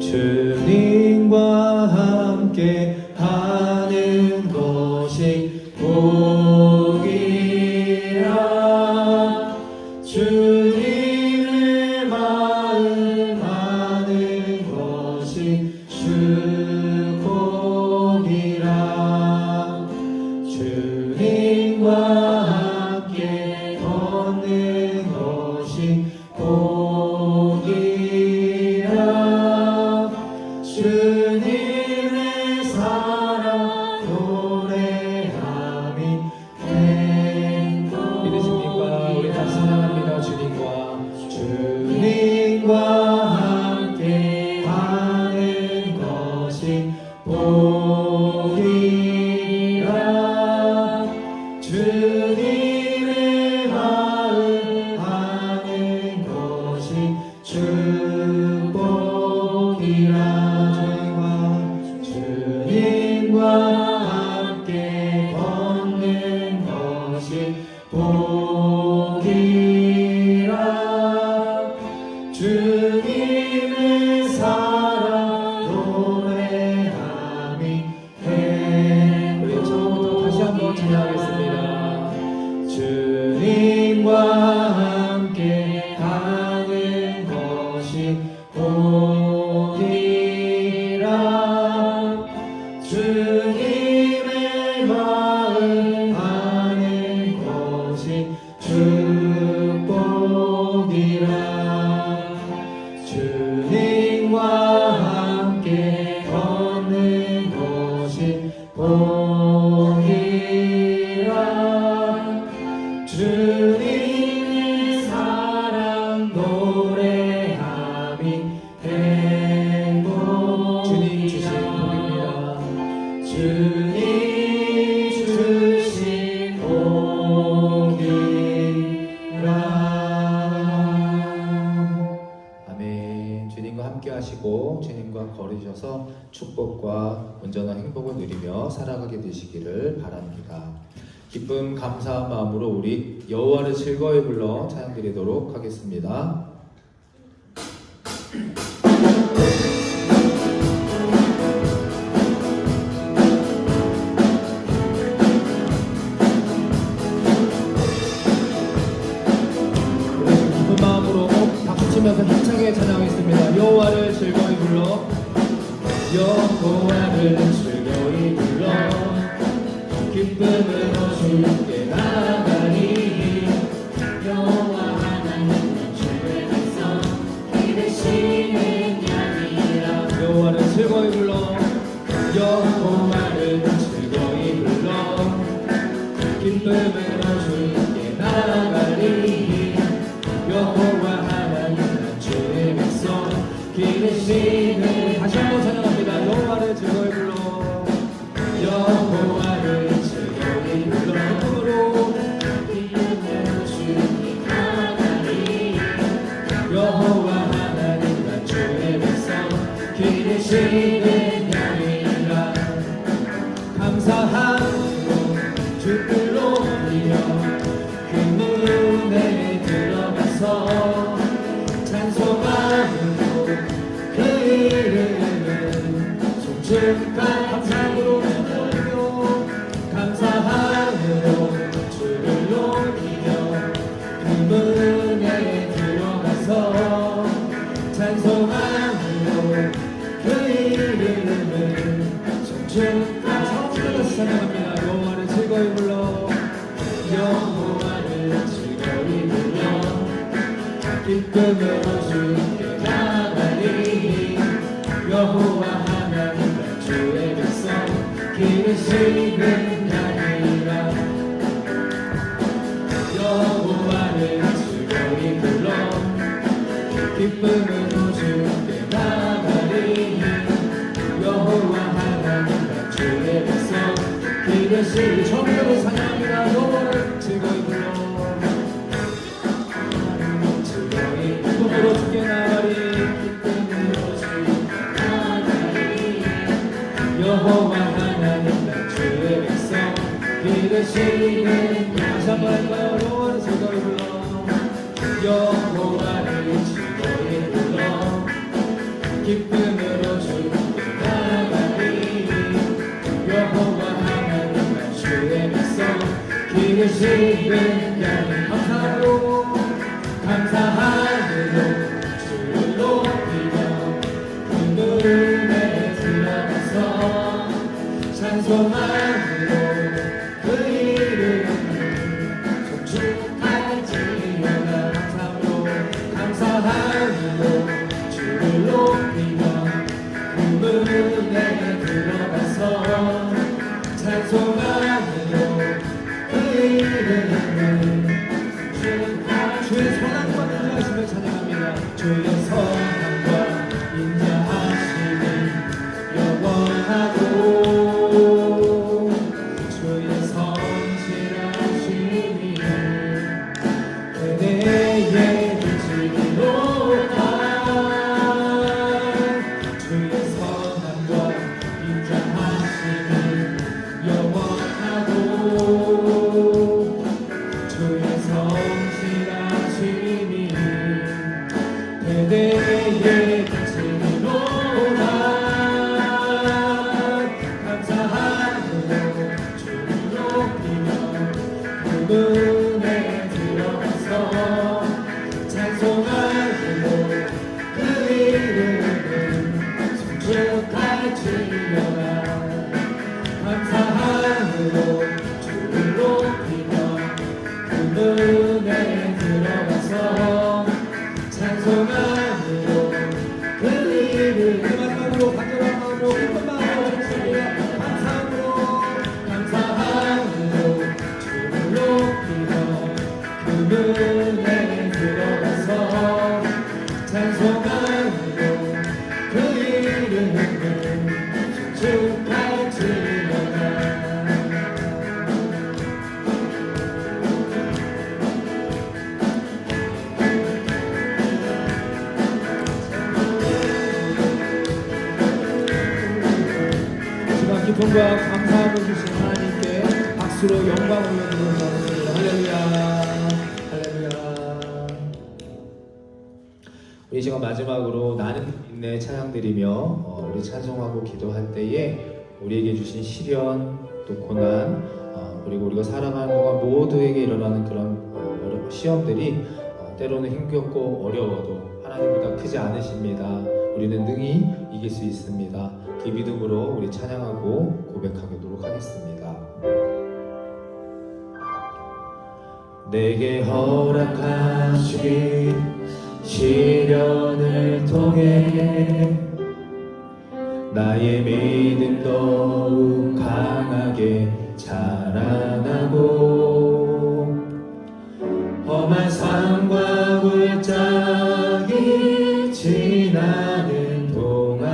주님과 함께 하는 것이 복이라. 주님의 마음 아는 것이 축복이라. 주님과 함께 걷는 것이 복이라. 주님의 사랑 노래함이 행복. 믿으십니까? 우리 다시 찬양합니다. 주님과 함께 하는 것이 복이라. 주님의 마음 아는 것이 축복이라. 주님과 함께 걷는 것이 복이라. 주님의 사랑 노래함이 행복. 우리 처음부터 다시 한번 찬양하겠습니다. 주님과 함께 하는 것이 복이라. 주님의 마음 아는 것이 축복이라. 주님과 함께 걷는 것이 복이라. 주님의 사랑 노래함이 행복. 주님 주신 복입니다. 주님 주신 복이라. 아멘. 주님과 함께 하시고 주님과 걸으셔서 축복과 온전한 행복을 누리며 살아가게 되시기를 바랍니다. 기쁨 감사한 마음으로 우리 여호와를 즐거이 불러 찬양드리도록 하겠습니다. 우리 기쁜 마음으로 박수치면서 힘차게 찬양하겠습니다. 여호와를 즐거이 불러, 여호와를 즐거이 불러, 기쁨으로 주께 나가리. 여호와 하나님은 주의 백성 기르시는 양이라. 여호와를 즐거이 불러, 여호와를 즐거이 불러, 기쁨으로 주께 나가리. 여호와 하나님은 주의 백성 기르시는. 다시 한번 찬양합니다. 여호와를 즐거이 불러, 여호와를 즐거이 불러, 기쁨으로 주께 나가리. 여호와 하나님은 주의 백성 기르시는 양이라. 감사함으로 주를 올리며 그 문에 들어가서 찬송함으로 그 이름을 송축한 감사함으로 주를 올리며, 감사함으로 주를 올리며 그 문에 들어가서 찬송함으로 그 이름을 송축한. 처음부터 찬양합니다. 여호와를 즐거이 불러, 여호와를 즐거이 불러, 기쁨으로 주께 나가리. 여호와 하나님은 주의 백성 기르시는 양이라. 여호와를 즐거이 불러, 기쁨으로 주께 나가리. 여호와 하나님은 주의 백성 기르시는. 처음으로 찬양합니다. 여호와를 즐거이 불러, 즐거이 기쁨으로 주께 나가리. 기쁨으로 주께 나가리. 여호와 하나님은 주의 백성 기르시는. 다시 한번 할까요? 여호와를 즐거이 불러, 여호와를 즐거이 불러, 기쁨으로 이끄시는 양 감사함으로 감사함으로 주를 높이며 그 눈에 들어가서 찬송함으로 그 이름을 송축할지어다 감사함으로 주를 높이며 그 눈에 들어가서 찬송함으로 그 이름을 주의 선함과 인자하심을 찬양합니다. 주의 선함과 인자하심이 영원하고 주의 성실하심이 그대의 빛이로다. 주의 선함과 인자하심이 영원하고 주의 성실하심이 그대의 빛이로다. 감사함으로 주를 높이며 그 눈에 들어가서 찬송함으로 그 이름을 송축할지어다. 감사함으로 주를 높이며 그 눈에 들어가서 찬송함으로 그 이름을 마지막으로 간절한 마음으로 기쁜 마음으로 감사함으로 주를 높이며 그 눈에 들어가서 찬송함으로 그 이름을 송축할지어다. 기쁨과 감사함을 주신 하나님께 박수로 영광 올려드리는 바랍니다. 할렐루야, 할렐루야. 우리 시간 마지막으로 나는 인내 찬양드리며 우리 찬송하고 기도할 때에 우리에게 주신 시련 또 고난 그리고 우리가 살아가는 동안 모두에게 일어나는 그런 시험들이 때로는 힘겹고 어려워도 하나님보다 크지 않으십니다. 우리는 능히 이길 수 있습니다. 그 믿음으로 우리 찬양하고 고백하도록 하겠습니다. 내게 허락하신 시련을 통해 나의 믿음 더욱 강하게 자라나고 험한 삶과 골짜기 지나는 동안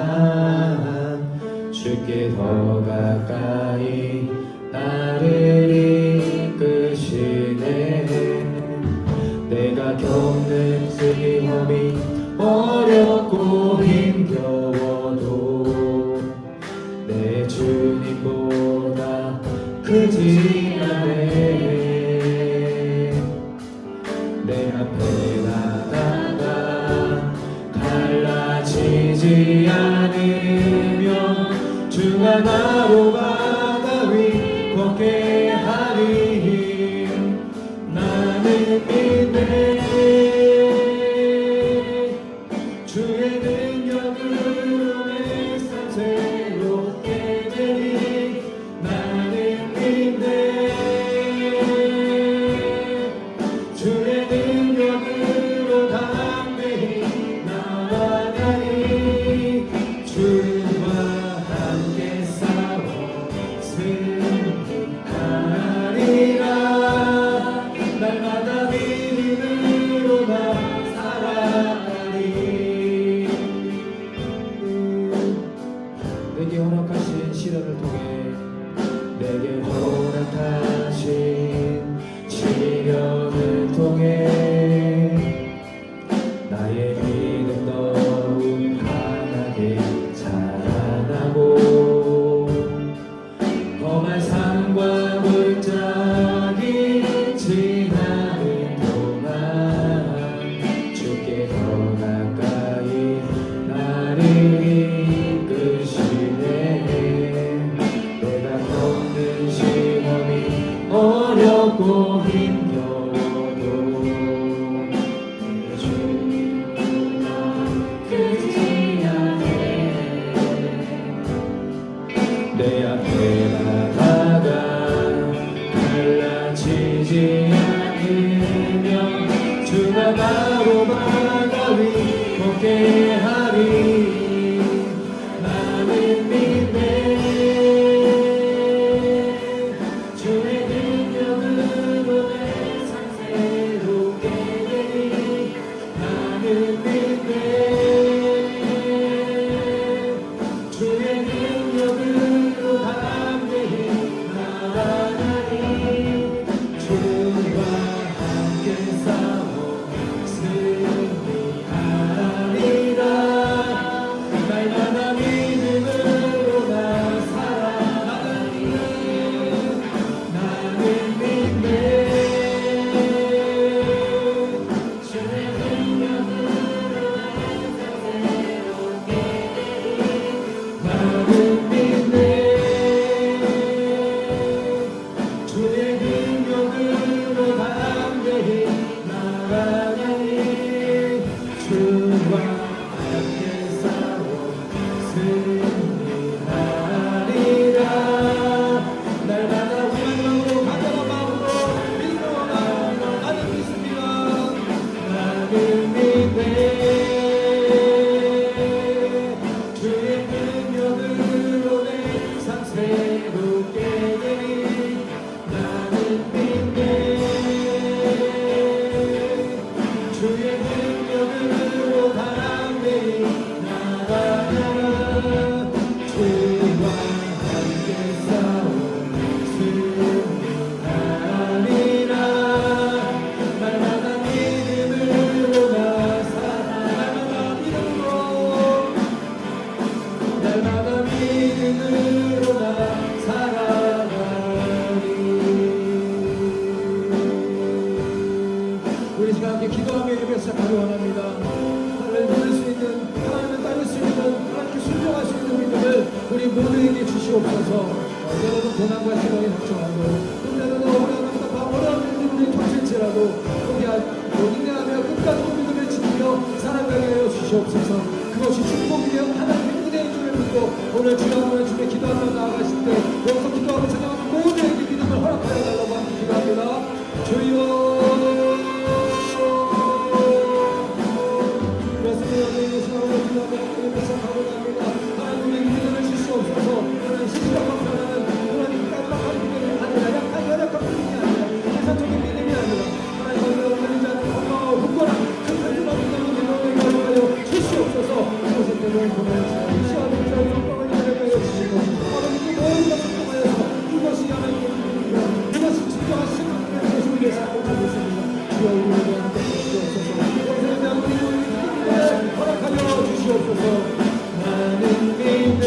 주께 더 가까이 나를 이끄시네. 내가 겪는 시험이 어렵고 힘겨워도 내 주님보다 크지 않네. 내 앞에 나다가 달라지지 않으며 주가 나로 바다 위 걷게 하리. 나는 믿네. 주의 능력으로 내 삶 새롭게 되리. 나는 믿네. 주의 능력으로 담대히 나아가리. 주와 함께 싸워 승리하리라. 날마다 믿음을 바로바가 위 걷게 하리. 나는 믿네 주의 능력으로 내 삶 새롭게 되리. 나는 믿네 주의 능력으로 담대히 나아가리. 주와 함께 싸워 승리하리라. 날마다 믿음으로 나 살아가리. 나는 믿네 주의 능력으로 나는 믿네 주의 능력으로 담대히 나아가리. 주와 함께 싸워 승리하리라. 날마다 우리 마음으로 간절한 마음으로 믿음으로 나는 믿습니다. 나는 믿네 주의 능력으로 내 삶 새롭게 되리. 나는 믿네 주의 능력으로 담대히 나아가라. 주와 함께 싸워 승리하리라. 날마다 믿음으로 나 살아가라. 날마다 믿음으로 나 살아가리. 우리 시간 함께 기도하며 이렇게 시작하기 원합니다. 하나님을 믿을 수 있는, 하나님을 따를 수 있는, 하나님께 순종할 수 있는 믿음을 우리 모두에게 주시옵소서. 때로는 고난과 시련이 닥쳐가고 때로는 어려운 일들이 닥칠지라도 인내하며 끝까지 믿음을 지키며 살아가게 하여 주시옵소서. 그것이 축복이며 하나님의 은혜인 줄을 믿고 오늘 주여 주께 기도하며 나아가실 때 여기서 기도하고 찬양하는 모두에게 믿음을 허락하여 달라고 함께 기도합니다. 주여 하나님의 믿음을 주시옵소서. 하나님 시시각각 변하는 그런 깜빡한 믿음이 아니라 약간 열악한 믿음이 아니라 계산적인 믿음이 아니라 하나님의 어머니지 않는 건강하고 굳건한 큰 편지만 믿음을 이루어가여 주시옵소서. 그것을 때문에 보내주시고 시험을 자리 건강을 이루어가여 주시고 하나님 그 모든 것을 통하여서 그것이 하나님의 믿음이며 그것이 진정한 생명의 것을 위해 사용하고 있습니다. 주여 우리에게 함께 주시옵소서. 그것에 대한 우리 믿음을 허락하여 주시옵소서. 나는 믿네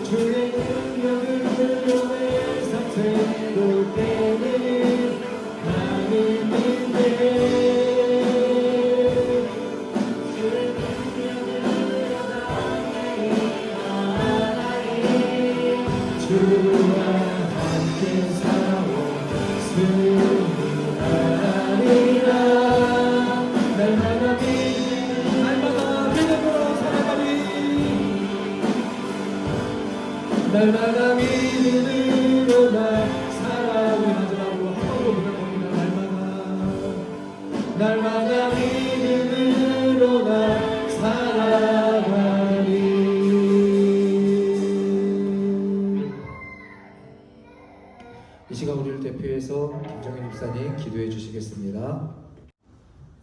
주의 능력으로 내 삶 새롭게 되리. 나는 믿네 주의 능력으로 담대히 나아가리. 주와 함께 싸워 승리하리라. 날마다 믿음으로 살아가리. 날마다 믿음으로 나 살아가리. 마지막으로 한 번 더 부탁합니다. 날마다 믿음으로 나 살아가리. 이 시간 우리를 대표해서 김정인 목사님 기도해 주시겠습니다.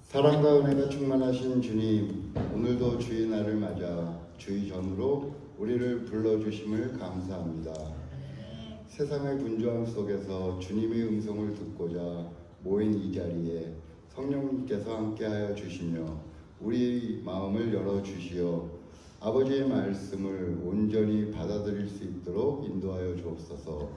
사랑과 은혜가 충만하신 주님, 오늘도 주의 날을 맞아 주의 전으로 우리를 불러주심을 감사합니다. 세상의 분주함 속에서 주님의 음성을 듣고자 모인 이 자리에 성령님께서 함께하여 주시며 우리 마음을 열어주시어 아버지의 말씀을 온전히 받아들일 수 있도록 인도하여 주옵소서.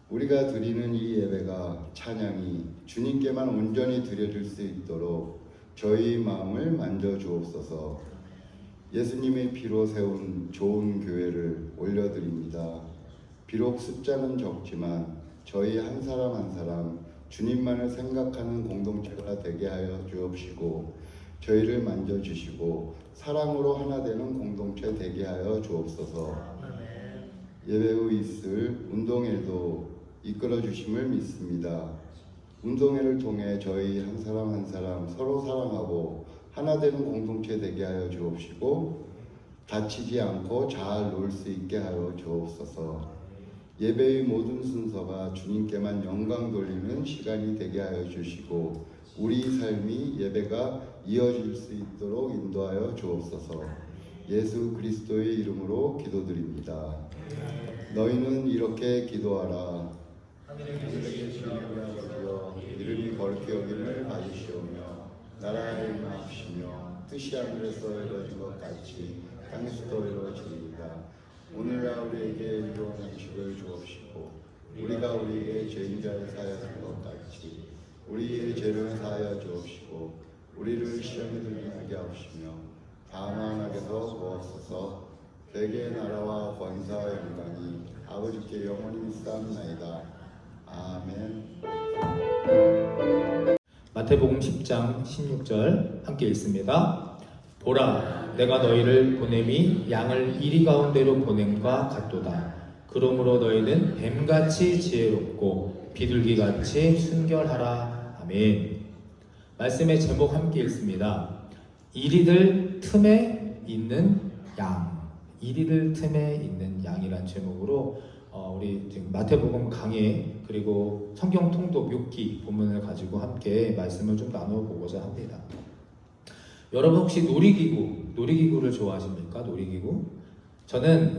우리가 드리는 이 예배가 찬양이 주님께만 온전히 드려질 수 있도록 저희 마음을 만져주옵소서. 예수님의 피로 세운 좋은 교회를 올려드립니다. 비록 숫자는 적지만 저희 한 사람 한 사람 주님만을 생각하는 공동체가 되게 하여 주옵시고 저희를 만져주시고 사랑으로 하나 되는 공동체 되게 하여 주옵소서. 예배 후 있을 운동회도 이끌어 주심을 믿습니다. 운동회를 통해 저희 한 사람 한 사람 서로 사랑하고 하나 되는 공동체 되게 하여 주옵시고 다치지 않고 잘 놀 수 있게 하여 주옵소서. 예배의 모든 순서가 주님께만 영광 돌리는 시간이 되게 하여 주시고 우리 삶이 예배가 이어질 수 있도록 인도하여 주옵소서. 예수 그리스도의 이름으로 기도드립니다. 너희는 이렇게 기도하라. 이름이 거룩히 여김을 받으시오며 나라의 임하옵시며 뜻이 하늘에서 이루어진 것 같이 땅에서도 이루어지리이다. 오늘날 우리에게 일용할 양식을 주옵시고 우리가 우리에게 죄인자를 사하였던 것 같이 우리의 죄를 사하여 주옵시고 우리를 시험에 들게 하게 하옵시며 다만 악에서 구하옵소서. 대개의 나라와 권사와 영광이 아버지께 영원히 있사옵나이다. 아멘. 마태복음 10장 16절 함께 읽습니다. 보라, 내가 너희를 보냄이 양을 이리 가운데로 보냄과 같도다. 그러므로 너희는 뱀같이 지혜롭고 비둘기같이 순결하라. 아멘. 말씀의 제목 함께 읽습니다. 이리들 틈에 있는 양. 이리들 틈에 있는 양이란 제목으로 우리 지금 마태복음 강해 그리고 성경 통독 6기 본문을 가지고 함께 말씀을 좀 나눠보고자 합니다. 여러분 혹시 놀이기구를 좋아하십니까? 놀이기구? 저는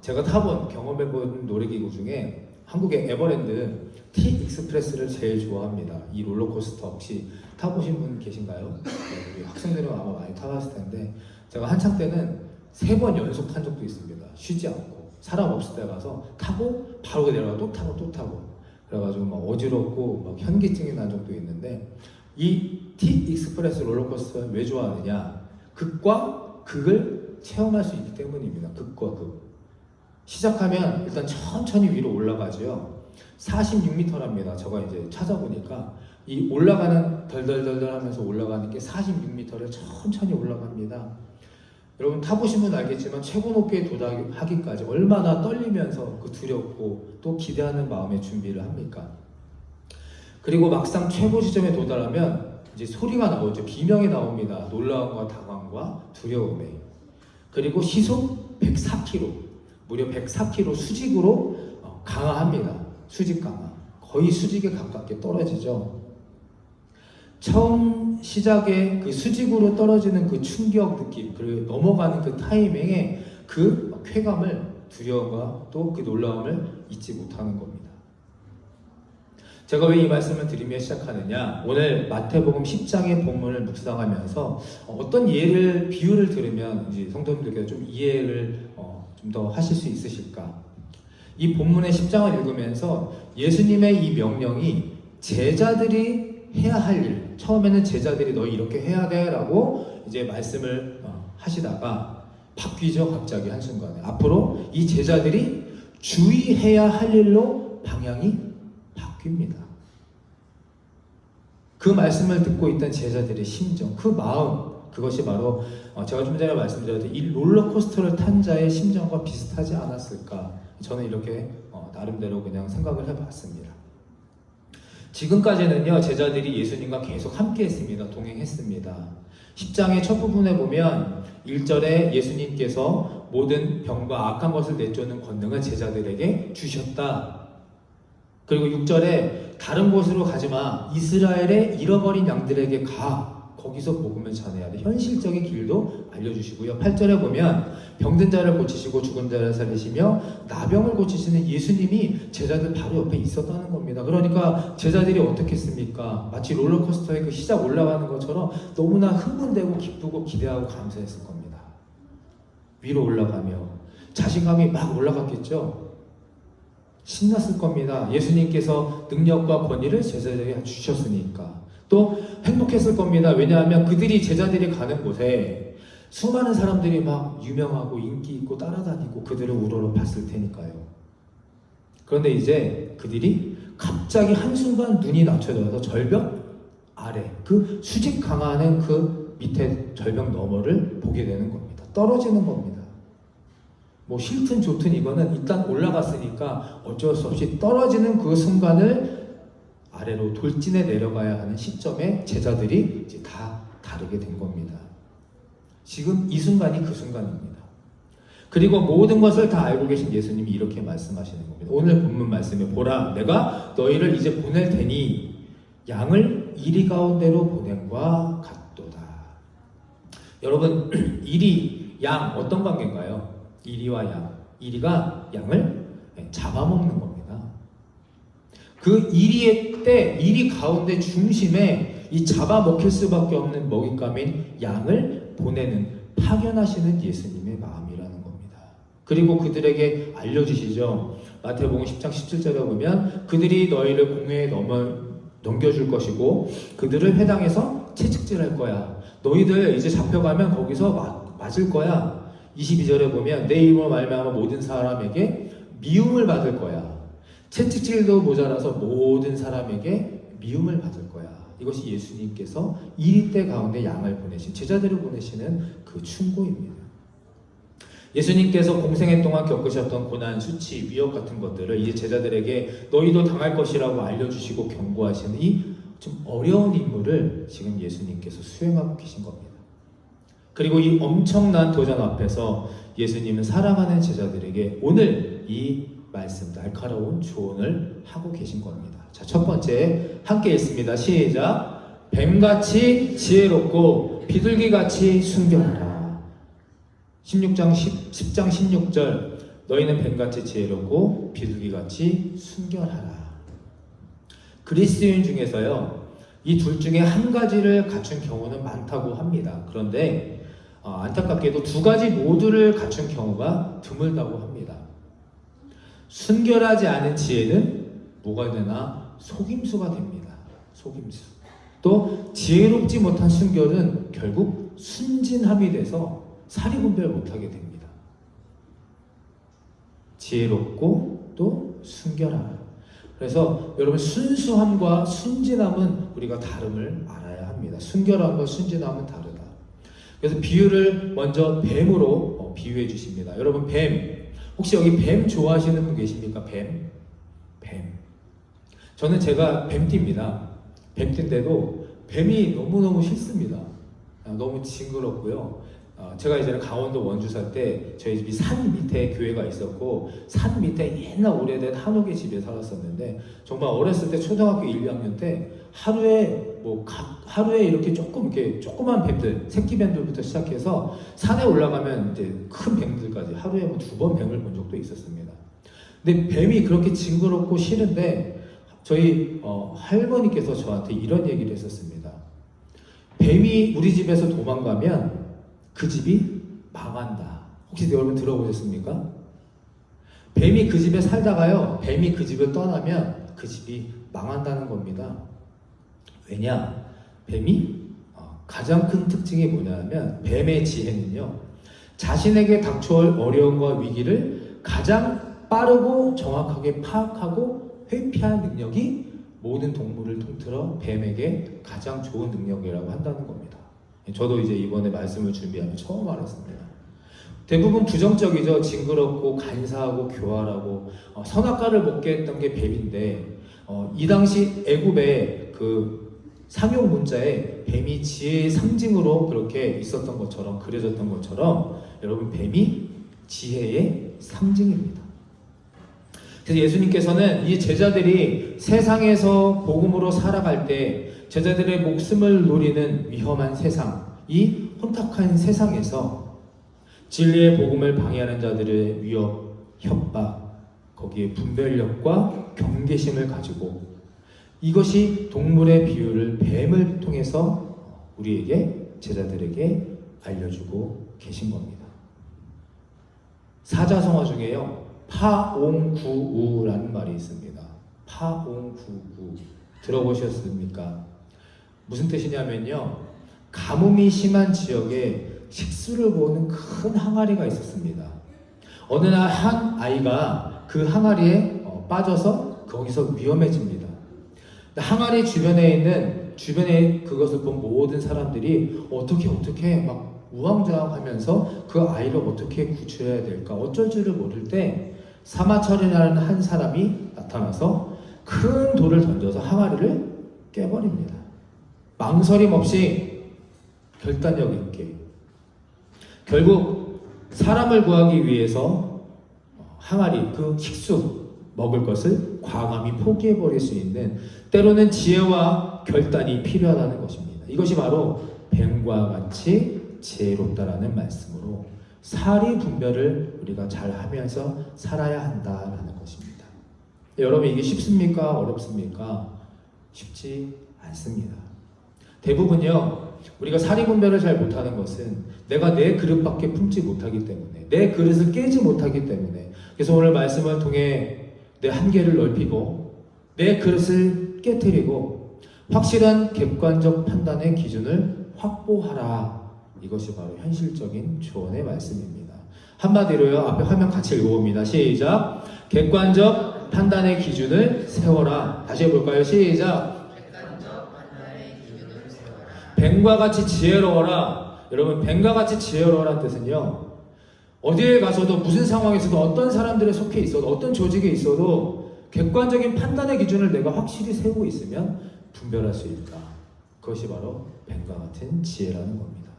제가 타본 경험해본 놀이기구 중에 한국의 에버랜드 T-익스프레스를 제일 좋아합니다. 이 롤러코스터 혹시 타보신 분 계신가요? 네, 우리 학생들은 아마 많이 타봤을 텐데 제가 한창 때는 3번 연속 탄 적도 있습니다. 쉬지 않고 사람 없을 때 가서 타고 바로 내려가 또 타고 그래가지고 막 어지럽고 막 현기증이 난 적도 있는데 이 T-익스프레스 롤러코스터는 왜 좋아하느냐? 극과 극을 체험할 수 있기 때문입니다. 극과 극. 시작하면 일단 천천히 위로 올라가죠. 46m랍니다. 제가 이제 찾아보니까 이 올라가는 덜덜덜덜 하면서 올라가는 게 46m를 천천히 올라갑니다. 여러분 타보시면 알겠지만 최고 높이에 도달하기까지 얼마나 떨리면서 그 두렵고 또 기대하는 마음의 준비를 합니까? 그리고 막상 최고 지점에 도달하면 이제 소리가 나오죠. 비명이 나옵니다. 놀라움과 당황과 두려움에. 그리고 시속 104km, 무려 104km 수직으로 강화합니다. 수직 강화. 거의 수직에 가깝게 떨어지죠. 처음 시작에 그 수직으로 떨어지는 그 충격 느낌, 그리고 넘어가는 그 타이밍에 그 쾌감을, 두려움과 또 그 놀라움을 잊지 못하는 겁니다. 제가 왜 이 말씀을 드리며 시작하느냐? 오늘 마태복음 10장의 본문을 묵상하면서 어떤 비유를 들으면 이제 성도님들께서 좀 이해를 좀 더 하실 수 있으실까? 이 본문의 10장을 읽으면서 예수님의 이 명령이 제자들이 해야 할 일, 처음에는 제자들이 너 이렇게 해야 돼 라고 이제 말씀을 하시다가 바뀌죠. 갑자기 한순간에 앞으로 이 제자들이 주의해야 할 일로 방향이 바뀝니다. 그 말씀을 듣고 있던 제자들의 심정, 그 마음, 그것이 바로 제가 좀 전에 말씀드렸던 이 롤러코스터를 탄 자의 심정과 비슷하지 않았을까? 저는 이렇게 나름대로 그냥 생각을 해봤습니다. 지금까지는요, 제자들이 예수님과 계속 함께 했습니다. 동행했습니다. 10장의 첫 부분에 보면 1절에 예수님께서 모든 병과 악한 것을 내쫓는 권능을 제자들에게 주셨다. 그리고 6절에 다른 곳으로 가지마. 이스라엘의 잃어버린 양들에게 가. 거기서 복음을 전해야 돼. 현실적인 길도 알려주시고요. 8절에 보면 병든 자를 고치시고 죽은 자를 살리시며 나병을 고치시는 예수님이 제자들 바로 옆에 있었다는 겁니다. 그러니까 제자들이 어떻게 했습니까? 마치 롤러코스터의 그 시작 올라가는 것처럼 너무나 흥분되고 기쁘고 기대하고 감사했을 겁니다. 위로 올라가며 자신감이 막 올라갔겠죠. 신났을 겁니다. 예수님께서 능력과 권위를 제자들에게 주셨으니까. 또 행복했을 겁니다. 왜냐하면 제자들이 가는 곳에 수많은 사람들이 막 유명하고 인기 있고 따라다니고 그들을 우러러봤을 테니까요. 그런데 이제 그들이 갑자기 한순간 눈이 낮춰져서 절벽 아래, 그 수직 강화하는 그 밑에 절벽 너머를 보게 되는 겁니다. 떨어지는 겁니다. 뭐 싫든 좋든 이거는 일단 올라갔으니까 어쩔 수 없이 떨어지는 그 순간을 아래로 돌진해 내려가야 하는 시점에 제자들이 이제 다 다르게 된 겁니다. 지금 이 순간이 그 순간입니다. 그리고 모든 것을 다 알고 계신 예수님이 이렇게 말씀하시는 겁니다. 오늘 본문 말씀에 보라, 내가 너희를 이제 보낼 테니 양을 이리 가운데로 보냄과 같도다. 여러분, 이리, 양 어떤 관계인가요? 이리와 양. 이리가 양을 잡아먹는 겁니다. 그 이리의 때, 이리 가운데 중심에 이 잡아먹힐 수밖에 없는 먹잇감인 양을 보내는, 파견하시는 예수님의 마음이라는 겁니다. 그리고 그들에게 알려주시죠. 마태복음 10장 17절에 보면 그들이 너희를 공회에 넘겨줄 것이고 그들을 회당에서 채찍질할 거야. 너희들 이제 잡혀가면 거기서 맞을 거야. 22절에 보면 내 이름으로 말미암아 모든 사람에게 미움을 받을 거야. 채찍질도 모자라서 모든 사람에게 미움을 받을 거야. 이것이 예수님께서 이 때 가운데 양을 보내신, 제자들을 보내시는 그 충고입니다. 예수님께서 공생애 동안 겪으셨던 고난, 수치, 위협 같은 것들을 이제 제자들에게 너희도 당할 것이라고 알려주시고 경고하시는 이 좀 어려운 임무를 지금 예수님께서 수행하고 계신 겁니다. 그리고 이 엄청난 도전 앞에서 예수님은 사랑하는 제자들에게 오늘 이 말씀, 날카로운 조언을 하고 계신 겁니다. 자, 첫 번째 함께 읽습니다. 시작. 뱀같이 지혜롭고 비둘기같이 순결하라. 10장 16절 너희는 뱀같이 지혜롭고 비둘기같이 순결하라. 그리스도인 중에서요, 이 둘 중에 한 가지를 갖춘 경우는 많다고 합니다. 그런데 안타깝게도 두 가지 모두를 갖춘 경우가 드물다고 합니다. 순결하지 않은 지혜는 뭐가 되나? 속임수가 됩니다. 속임수. 또 지혜롭지 못한 순결은 결국 순진함이 돼서 사리분별 못하게 됩니다. 지혜롭고 또 순결함. 그래서 여러분, 순수함과 순진함은 우리가 다름을 알아야 합니다. 순결함과 순진함은 다르다. 그래서 비유를 먼저 뱀으로 비유해 주십니다. 여러분, 뱀, 혹시 여기 뱀 좋아하시는 분 계십니까? 뱀. 저는 제가 뱀띠입니다. 뱀띠인데도 뱀이 너무너무 싫습니다. 너무 징그럽고요. 제가 이제는 강원도 원주 살 때 저희 집이 산 밑에 교회가 있었고 산 밑에 옛날 오래된 한옥의 집에 살았었는데 정말 어렸을 때 초등학교 1, 2학년 때 하루에 이렇게 조그만 뱀들, 새끼 뱀들부터 시작해서 산에 올라가면 이제 큰 뱀들까지 하루에 2번 뱀을 본 적도 있었습니다. 근데 뱀이 그렇게 징그럽고 싫은데 저희 할머니께서 저한테 이런 얘기를 했었습니다. 뱀이 우리 집에서 도망가면 그 집이 망한다. 혹시 여러분 들어보셨습니까? 뱀이 그 집에 살다가요, 뱀이 그 집을 떠나면 그 집이 망한다는 겁니다. 왜냐? 뱀이 가장 큰 특징이 뭐냐면 뱀의 지혜는요, 자신에게 닥쳐올 어려움과 위기를 가장 빠르고 정확하게 파악하고 회피할 능력이 모든 동물을 통틀어 뱀에게 가장 좋은 능력이라고 한다는 겁니다. 저도 이제 이번에 말씀을 준비하면 처음 알았습니다. 대부분 부정적이죠. 징그럽고 간사하고 교활하고 선악과를 먹게 했던 게 뱀인데 이 당시 애굽의 그 상용 문자에 뱀이 지혜의 상징으로 그렇게 있었던 것처럼, 그려졌던 것처럼 여러분, 뱀이 지혜의 상징입니다. 그래서 예수님께서는 이 제자들이 세상에서 복음으로 살아갈 때 제자들의 목숨을 노리는 위험한 세상, 이 혼탁한 세상에서 진리의 복음을 방해하는 자들의 위협, 협박, 거기에 분별력과 경계심을 가지고 이것이 동물의 비유를 뱀을 통해서 우리에게, 제자들에게 알려주고 계신 겁니다. 사자성어 중에요, 파옹구우라는 말이 있습니다. 파옹구우 들어보셨습니까? 무슨 뜻이냐면요, 가뭄이 심한 지역에 식수를 모으는 큰 항아리가 있었습니다. 어느 날 한 아이가 그 항아리에 빠져서 거기서 위험해집니다. 항아리 주변에 그것을 본 모든 사람들이 어떻게 막 우왕좌왕하면서 그 아이를 어떻게 구출해야 될까 어쩔 줄을 모를 때 사마철이라는 한 사람이 나타나서 큰 돌을 던져서 항아리를 깨버립니다. 망설임 없이 결단력 있게. 결국 사람을 구하기 위해서 항아리, 그 식수, 먹을 것을 과감히 포기해버릴 수 있는, 때로는 지혜와 결단이 필요하다는 것입니다. 이것이 바로 뱀과 같이 지혜롭다라는 말씀으로 사리 분별을 우리가 잘 하면서 살아야 한다라는 것입니다. 여러분, 이게 쉽습니까? 어렵습니까? 쉽지 않습니다. 대부분요, 우리가 사리 분별을 잘 못하는 것은 내가 내 그릇밖에 품지 못하기 때문에, 내 그릇을 깨지 못하기 때문에. 그래서 오늘 말씀을 통해 내 한계를 넓히고 내 그릇을 깨트리고 확실한 객관적 판단의 기준을 확보하라. 이것이 바로 현실적인 조언의 말씀입니다. 한마디로요, 앞에 화면 같이 읽어봅니다. 시작. 객관적 판단의 기준을 세워라. 다시 해볼까요? 시작. 뱀과 같이 지혜로워라. 여러분, 뱀과 같이 지혜로워라는 뜻은요, 어디에 가서도 무슨 상황에서도 어떤 사람들에 속해 있어도 어떤 조직에 있어도 객관적인 판단의 기준을 내가 확실히 세우고 있으면 분별할 수 있다. 그것이 바로 뱀과 같은 지혜라는 겁니다.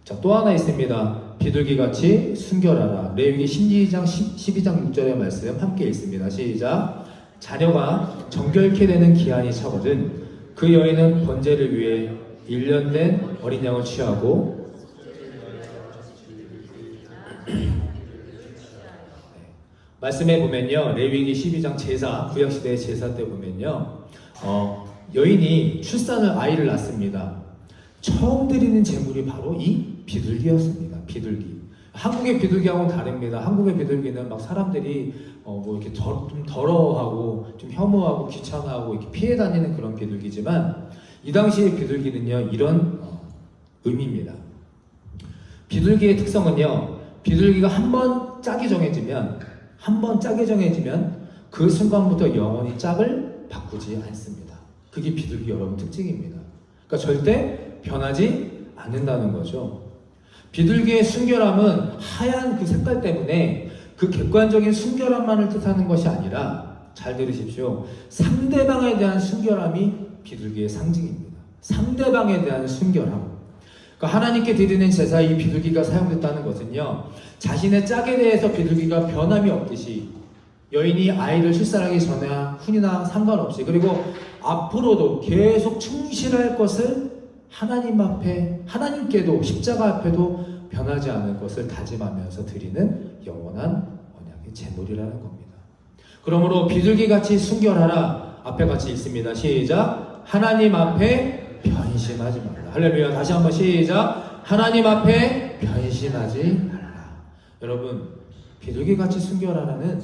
자, 또 하나 있습니다. 비둘기같이 순결하라. 레위기 12장 6절의 말씀 함께 읽습니다. 시작. 자녀가 정결케 되는 기한이 차거든 그 여인은 번제를 위해 1년 된 어린 양을 취하고 말씀에 보면요, 레위기 12장 제사, 구약시대의 제사 때 보면요, 여인이 아이를 낳습니다. 처음 드리는 제물이 바로 이 비둘기였습니다. 비둘기. 한국의 비둘기하고는 다릅니다. 한국의 비둘기는 막 사람들이 이렇게 좀 더러워하고 좀 혐오하고 귀찮아하고 이렇게 피해 다니는 그런 비둘기지만, 이 당시의 비둘기는요, 이런 의미입니다. 비둘기의 특성은요, 비둘기가 한 번 짝이 정해지면 그 순간부터 영원히 짝을 바꾸지 않습니다. 그게 비둘기 여러분 특징입니다. 그러니까 절대 변하지 않는다는 거죠. 비둘기의 순결함은 하얀 그 색깔 때문에 그 객관적인 순결함만을 뜻하는 것이 아니라, 잘 들으십시오, 상대방에 대한 순결함이 비둘기의 상징입니다. 상대방에 대한 순결함. 그러니까 하나님께 드리는 제사에 이 비둘기가 사용됐다는 것은요, 자신의 짝에 대해서 비둘기가 변함이 없듯이 여인이 아이를 출산하기 전이나 후이나 상관없이, 그리고 앞으로도 계속 충실할 것을 하나님 앞에, 하나님께도 십자가 앞에도 변하지 않을 것을 다짐하면서 드리는 영원한 언약의 제물이라는 겁니다. 그러므로 비둘기같이 순결하라. 앞에 같이 읽습니다. 시작. 하나님 앞에 변심하지 말라. 할렐루야. 다시 한번 시작. 하나님 앞에 변심하지 말라. 여러분, 비둘기같이 순결하라는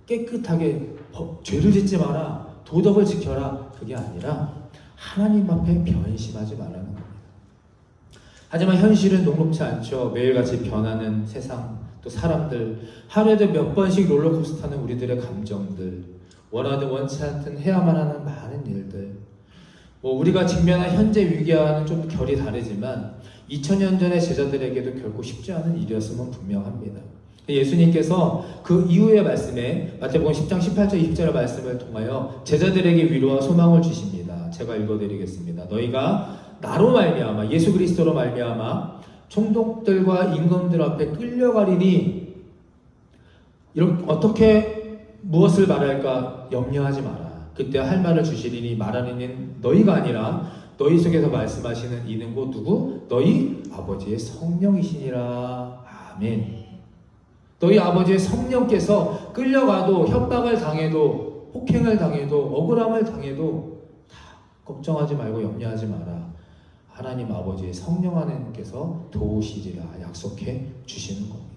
깨끗하게 죄를 짓지 마라, 도덕을 지켜라, 그게 아니라 하나님 앞에 변심하지 말라는 겁니다. 하지만 현실은 녹록지 않죠. 매일같이 변하는 세상, 또 사람들, 하루에도 몇 번씩 롤러코스터 타는 우리들의 감정들, 원하든 원치 않든 해야만 하는 많은 일들, 우리가 직면한 현재 위기와는 좀 결이 다르지만 2000년 전의 제자들에게도 결코 쉽지 않은 일이었음은 분명합니다. 예수님께서 그 이후의 말씀에 마태복음 10장 18절 20절의 말씀을 통하여 제자들에게 위로와 소망을 주십니다. 제가 읽어드리겠습니다. 너희가 나로 말미암아, 예수 그리스도로 말미암아 총독들과 임금들 앞에 끌려가리니 어떻게 무엇을 말할까 염려하지 마라. 그때 할 말을 주시리니 말하는 이는 너희가 아니라 너희 속에서 말씀하시는 이는 곧 누구? 너희 아버지의 성령이시니라. 아멘. 너희 아버지의 성령께서 끌려가도, 협박을 당해도, 폭행을 당해도, 억울함을 당해도 다 걱정하지 말고 염려하지 마라. 하나님 아버지의 성령 하나님께서 도우시리라 약속해 주시는 겁니다.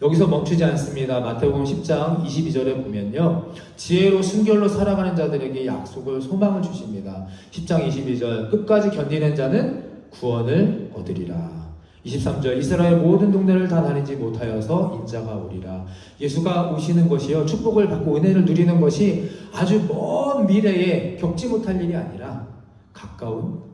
여기서 멈추지 않습니다. 마태복음 10장 22절에 보면요, 지혜로 순결로 살아가는 자들에게 약속을, 소망을 주십니다. 10장 22절, 끝까지 견디는 자는 구원을 얻으리라. 23절, 이스라엘 모든 동네를 다 다니지 못하여서 인자가 오리라. 예수가 오시는 것이요, 축복을 받고 은혜를 누리는 것이 아주 먼 미래에 겪지 못할 일이 아니라 가까운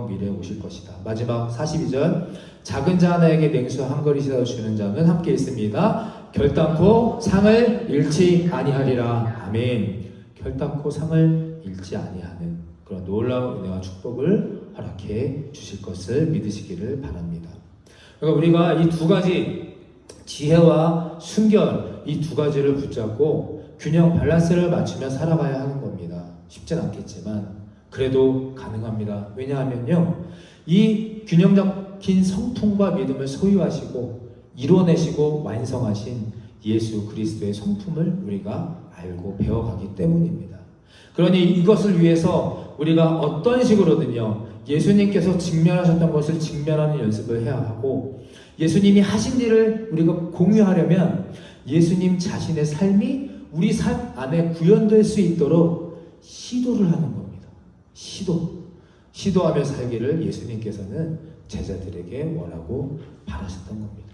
미래에 오실 것이다. 마지막 42절, 작은 자 하나에게 냉수 한 그릇이라도 주는 자는 함께 있습니다. 결단코 상을 잃지 아니하리라. 아멘. 결단코 상을 잃지 아니하는 그런 놀라운 은혜와 축복을 허락해 주실 것을 믿으시기를 바랍니다. 그러니까 우리가 이 두 가지 지혜와 순결 이 두 가지를 붙잡고 균형 밸런스를 맞추며 살아가야 하는 겁니다. 쉽진 않겠지만 그래도 가능합니다. 왜냐하면요, 이 균형 잡힌 성품과 믿음을 소유하시고 이뤄내시고 완성하신 예수 그리스도의 성품을 우리가 알고 배워가기 때문입니다. 그러니 이것을 위해서 우리가 어떤 식으로든요, 예수님께서 직면하셨던 것을 직면하는 연습을 해야 하고, 예수님이 하신 일을 우리가 공유하려면 예수님 자신의 삶이 우리 삶 안에 구현될 수 있도록 시도를 하는 겁니다. 시도하며 살기를 예수님께서는 제자들에게 원하고 바라셨던 겁니다.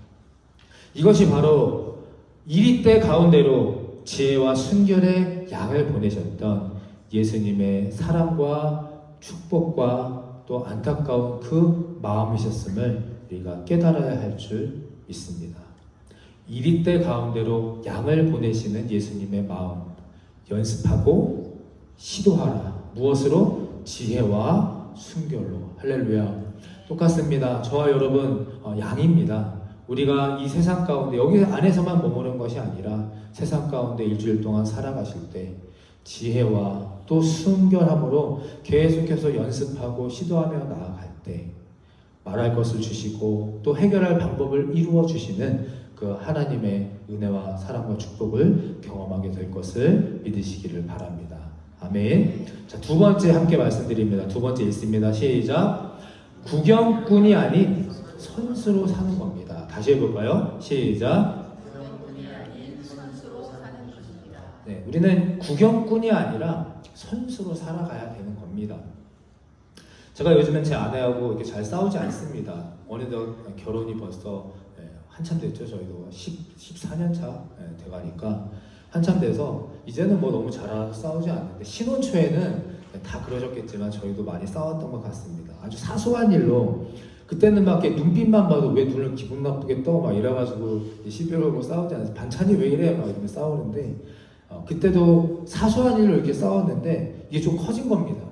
이것이 바로 이리 때 가운데로 지혜와 순결의 양을 보내셨던 예수님의 사랑과 축복과 또 안타까운 그 마음이셨음을 우리가 깨달아야 할 줄 믿습니다. 이리 때 가운데로 양을 보내시는 예수님의 마음 연습하고 시도하라. 무엇으로? 지혜와 순결로. 할렐루야. 똑같습니다. 저와 여러분 양입니다. 우리가 이 세상 가운데 여기 안에서만 머무는 것이 아니라 세상 가운데 일주일 동안 살아가실 때 지혜와 또 순결함으로 계속해서 연습하고 시도하며 나아갈 때 말할 것을 주시고 또 해결할 방법을 이루어 주시는 그 하나님의 은혜와 사랑과 축복을 경험하게 될 것을 믿으시기를 바랍니다. 아멘. 자, 두 번째 함께 말씀드립니다. 두 번째 읽습니다. 시작. 구경꾼이 아닌 선수로 사는 겁니다. 다시 해볼까요? 시작. 네, 우리는 구경꾼이 아니라 선수로 살아가야 되는 겁니다. 제가 요즘엔 제 아내하고 이렇게 잘 싸우지 않습니다. 어느덧 결혼이 벌써 한참 됐죠. 저희도 14년 차 돼가니까 한참 돼서 이제는 뭐 너무 잘 싸우지 않는데, 신혼 초에는 다 그러셨겠지만 저희도 많이 싸웠던 것 같습니다. 아주 사소한 일로 그때는 막 이렇게 눈빛만 봐도 왜 눈을 기분 나쁘게 떠 막 이래가지고 시비를 걸고 싸우지 않아요. 반찬이 왜 이래 막 이렇게 싸우는데 그때도 사소한 일로 이렇게 싸웠는데 이게 좀 커진 겁니다.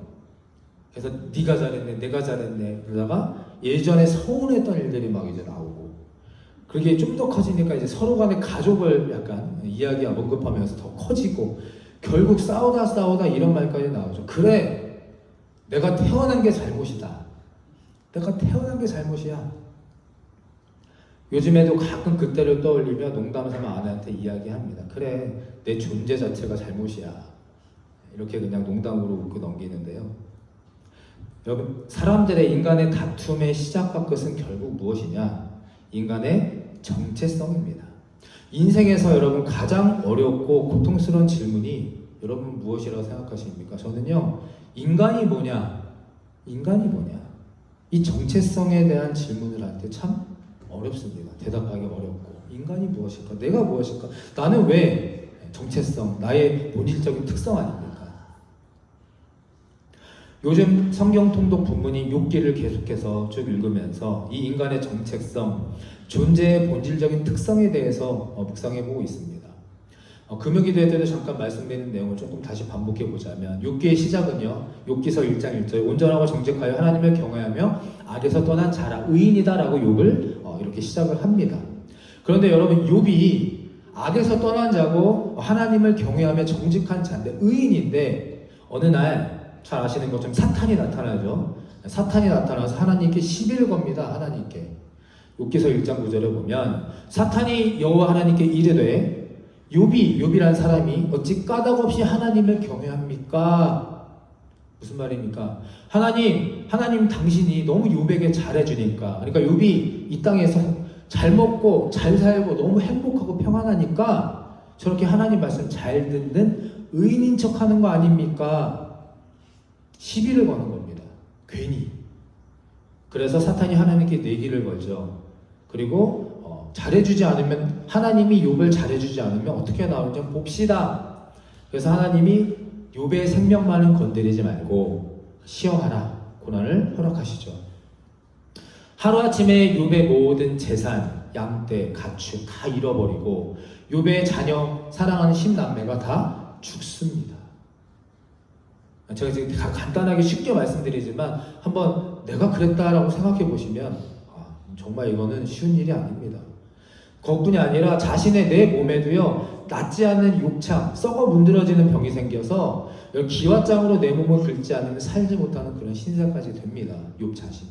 그래서 네가 잘했네, 내가 잘했네 그러다가 예전에 서운했던 일들이 막 이제 나오고, 그게 좀 더 커지니까 이제 서로 간의 가족을 약간 이야기 언급하면서 더 커지고, 결국 싸우다 이런 말까지 나오죠. 그래, 내가 태어난 게 잘못이다. 내가 태어난 게 잘못이야. 요즘에도 가끔 그때를 떠올리며 농담삼아 아내한테 이야기합니다. 그래, 내 존재 자체가 잘못이야. 이렇게 그냥 농담으로 웃고 넘기는데요. 여러분, 사람들의 인간의 다툼의 시작과 끝은 결국 무엇이냐? 인간의 정체성입니다. 인생에서 여러분 가장 어렵고 고통스러운 질문이 여러분 무엇이라고 생각하십니까? 저는요, 인간이 뭐냐? 이 정체성에 대한 질문을 할 때 참 어렵습니다. 대답하기 어렵고, 인간이 무엇일까? 내가 무엇일까? 나는 왜 정체성, 나의 본질적인 특성 아닙니까? 요즘 성경 통독 본문인 욥기를 계속해서 쭉 읽으면서 이 인간의 정체성, 존재의 본질적인 특성에 대해서 묵상해보고 있습니다. 금요기도회 때도 잠깐 말씀드린 내용을 조금 다시 반복해보자면, 욥기의 시작은요, 욥기서 1장 1절에 온전하고 정직하여 하나님을 경외하며 악에서 떠난 자라, 의인이다 라고 욥을 이렇게 시작을 합니다. 그런데 여러분, 욥이 악에서 떠난 자고 하나님을 경외하며 정직한 자인데, 의인인데, 어느 날 잘 아시는 것처럼 사탄이 나타나죠. 사탄이 나타나서 하나님께 시비를 겁니다. 하나님께. 욥기서 1장 9절에 보면 사탄이 여호와 하나님께 이르되, 욥이란 사람이 어찌 까닭없이 하나님을 경외합니까? 무슨 말입니까? 하나님 당신이 너무 욥에게 잘해주니까, 그러니까 욥이 이 땅에서 잘 먹고 잘 살고 너무 행복하고 평안하니까 저렇게 하나님 말씀 잘 듣는 의인인 척하는 거 아닙니까? 시비를 거는 겁니다. 괜히. 그래서 사탄이 하나님께 내기를 걸죠. 그리고 잘해주지 않으면, 하나님이 욥을 잘해주지 않으면 어떻게 나오는지 봅시다. 그래서 하나님이 욥의 생명만은 건드리지 말고 시험하라, 고난을 허락하시죠. 하루아침에 욥의 모든 재산, 양떼, 가축 다 잃어버리고 욥의 자녀 사랑하는 10남매가 다 죽습니다. 제가 지금 간단하게 쉽게 말씀드리지만 한번 내가 그랬다라고 생각해 보시면 정말 이거는 쉬운 일이 아닙니다. 그것뿐이 아니라 자신의 내 몸에도요 낫지 않는 욕창, 썩어 문드러지는 병이 생겨서 기왓장으로 내 몸을 긁지 않으면 살지 못하는 그런 신세까지 됩니다. 욥 자신이.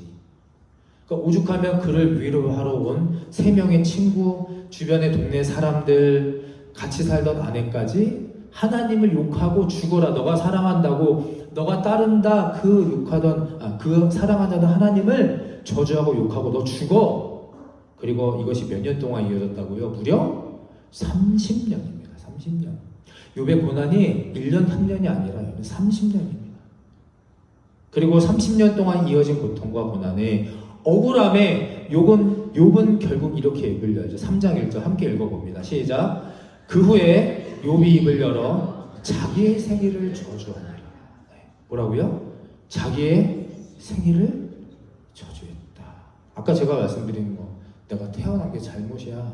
그러니까 오죽하면 그를 위로하러 온 3명의 친구, 주변의 동네 사람들, 같이 살던 아내까지 하나님을 욕하고 죽어라, 너가 사랑한다고, 너가 따른다, 그 사랑한다는 하나님을 저주하고 욕하고 너 죽어. 그리고 이것이 몇 년 동안 이어졌다고요? 무려 30년입니다. 30년. 욥의 고난이 1년, 3년이 아니라 30년입니다. 그리고 30년 동안 이어진 고통과 고난에 억울함에 욥은 결국 이렇게 입을 열죠. 3장 1절 함께 읽어봅니다. 시작. 그 후에 욥이 입을 열어 자기의 생일을 저주하니라. 뭐라고요? 자기의 생일을 저주했다. 아까 제가 말씀드린 거, 내가 태어난 게 잘못이야.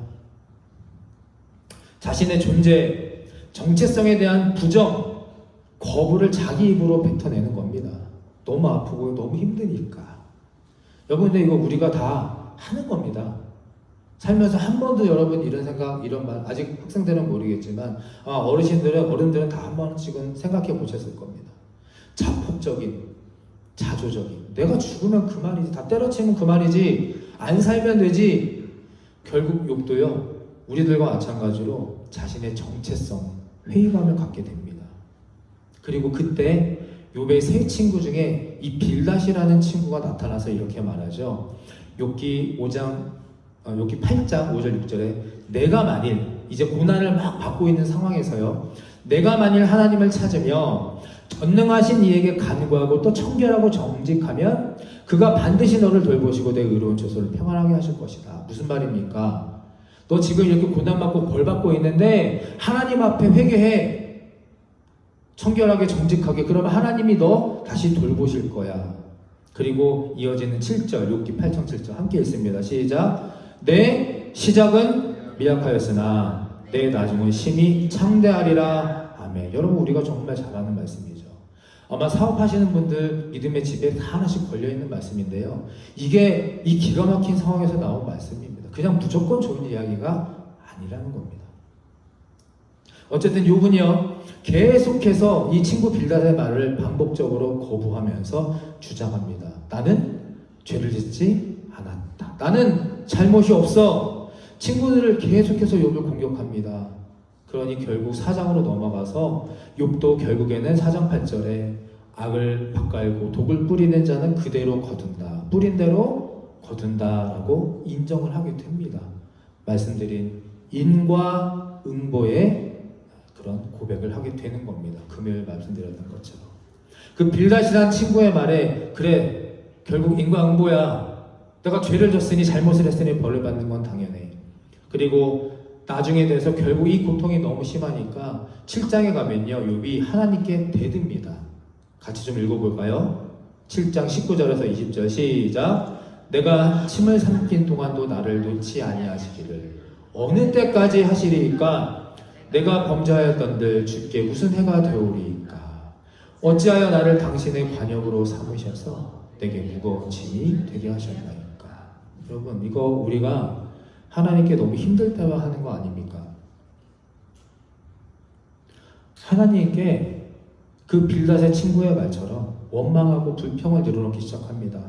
자신의 존재, 정체성에 대한 부정, 거부를 자기 입으로 뱉어내는 겁니다. 너무 아프고 너무 힘드니까. 여러분, 근데 이거 우리가 다 하는 겁니다. 살면서 한 번도 여러분 이런 생각, 이런 말, 아직 학생들은 모르겠지만 어른들은 다 한 번씩은 생각해 보셨을 겁니다. 자폭적인, 자조적인, 내가 죽으면 그만이지, 다 때려치면 그만이지, 안 살면 되지. 결국 욥도요 우리들과 마찬가지로 자신의 정체성, 회의감을 갖게 됩니다. 그리고 그때 욥의 3친구 중에 이 빌닷이라는 친구가 나타나서 이렇게 말하죠. 욥기 8장 5절 6절에 내가 만일, 이제 고난을 막 받고 있는 상황에서요, 내가 만일 하나님을 찾으며 전능하신 이에게 간구하고 또 청결하고 정직하면 그가 반드시 너를 돌보시고 내 의로운 처소를 평안하게 하실 것이다. 무슨 말입니까? 너 지금 이렇게 고난받고 벌받고 있는데 하나님 앞에 회개해. 청결하게 정직하게. 그러면 하나님이 너 다시 돌보실 거야. 그리고 이어지는 7절, 욥기 8장 7절 함께 읽습니다. 시작. 내 시작은 미약하였으나 내 나중은 심히 창대하리라. 아멘. 여러분, 우리가 정말 잘 아는 말씀이죠. 아마 사업하시는 분들 믿음의 집에 다 하나씩 걸려있는 말씀인데요, 이게 이 기가 막힌 상황에서 나온 말씀입니다. 그냥 무조건 좋은 이야기가 아니라는 겁니다. 어쨌든 욥은요 계속해서 이 친구 빌닷의 말을 반복적으로 거부하면서 주장합니다. 나는 죄를 짓지 않았다. 나는 잘못이 없어. 친구들을 계속해서 욥을 공격합니다. 그러니 결국 4장으로 넘어가서 욥도 결국에는 4장 8절에 악을 밭갈고 독을 뿌리는 자는 그대로 거둔다. 뿌린 대로 거둔다라고 인정을 하게 됩니다. 말씀드린 인과 응보의 그런 고백을 하게 되는 겁니다. 금요일 말씀드렸던 것처럼. 그 빌닷이라는 친구의 말에 그래, 결국 인과 응보야. 내가 죄를 졌으니, 잘못을 했으니 벌을 받는 건 당연해. 그리고 나중에 돼서 결국 이 고통이 너무 심하니까 7장에 가면요 욥이 하나님께 대듭니다. 같이 좀 읽어볼까요? 7장 19절에서 20절 시작. 내가 침을 삼킨 동안도 나를 놓지 아니하시기를 어느 때까지 하시리이까? 내가 범죄하였던들 주께 무슨 해가 되오리이까? 어찌하여 나를 당신의 관역으로 삼으셔서 내게 무거운 짐이 되게 하셨나이까? 여러분, 이거 우리가 하나님께 너무 힘들 때만 하는 거 아닙니까? 하나님께 그 빌닷의 친구의 말처럼 원망하고 불평을 늘어놓기 시작합니다.